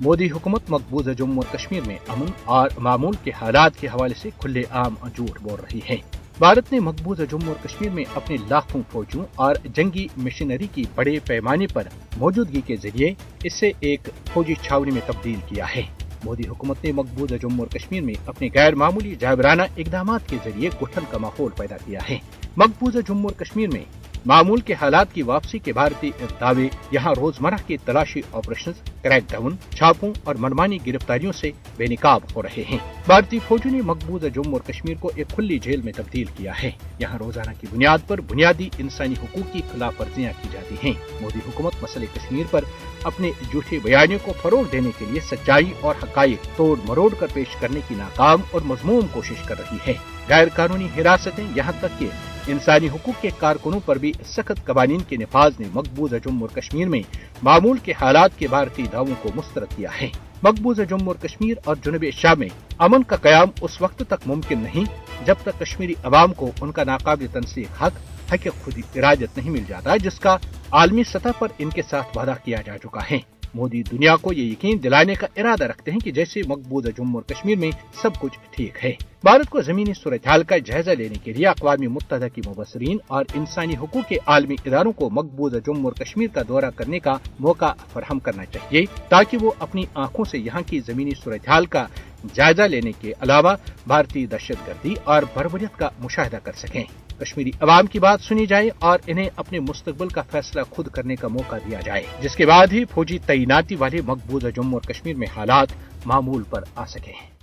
मोदी हुकूमत मकबूजा जम्मू और कश्मीर में अमन और मामूल के हालात के हवाले से खुले आम झूठ बोल रही है। भारत ने मकबूजा जम्मू और कश्मीर में अपने लाखों फौजियों और जंगी मशीनरी की बड़े पैमाने पर मौजूदगी के जरिए इसे एक फौजी छावनी में तब्दील किया है। मोदी हुकूमत ने मकबूजा जम्मू और कश्मीर में अपने गैर मामूली जाबराना इकदाम के जरिए घुटन का माहौल पैदा किया है। मकबूजा जम्मू और कश्मीर में मामूल के हालात की वापसी के भारतीय दावे यहाँ रोजमर्रा के तलाशी ऑपरेशन, क्रैकडाउन, छापों और मनमानी गिरफ्तारियों से बेनकाब हो रहे हैं। भारतीय फौजों ने मकबूजा जम्मू और कश्मीर को एक खुली जेल में तब्दील किया है। यहाँ रोजाना की बुनियाद पर बुनियादी इंसानी हुकूक की खिलाफ वर्जियां की जाती हैं। मोदी हुकूमत मसले कश्मीर पर अपने झूठे बयानियों को फरोग देने के लिए सच्चाई और हकायक तोड़ मरोड़ कर पेश करने की नाकाम और मजमूम कोशिश कर रही है। गैर कानूनी हिरासतें, यहाँ तक कि इंसानी हुकूक के कारकुनों पर भी सख्त कवानीन के नफाज ने मकबूजा जम्मू और कश्मीर में मामूल के हालात के भारतीय दावों को मुस्तरद किया है। मकबूजा जम्मू और कश्मीर और जनूबी एशिया में अमन का कयाम उस वक्त तक मुमकिन नहीं जब तक कश्मीरी अवाम को उनका नाकाबिल तनसीह हक खुद इरादत नहीं मिल जाता, जिसका आलमी सतह पर इनके साथ वादा किया जा चुका है। मोदी दुनिया को ये यकीन दिलाने का इरादा रखते हैं कि जैसे मकबूजा जम्मू और कश्मीर में सब कुछ ठीक है। भारत को जमीनी सूरत-ए-हाल का जायजा लेने के लिए अक़वाम मुत्तहिदा की मुबस्सिरीन और इंसानी हुकूक के आलमी इदारों को मकबूजा जम्मू और कश्मीर का दौरा करने का मौका फराहम करना चाहिए, ताकि वो अपनी आंखों से यहाँ की जमीनी सूरत-ए-हाल का जायजा लेने के अलावा भारतीय दहशतगर्दी और बर्बरियत का मुशाहिदा कर सकें। कश्मीरी अवाम की बात सुनी जाए और इन्हें अपने मुस्तकबिल का फैसला खुद करने का मौका दिया जाए, जिसके बाद ही फौजी तैनाती वाले मकबूजा जम्मू और कश्मीर में हालात मामूल पर आ सके।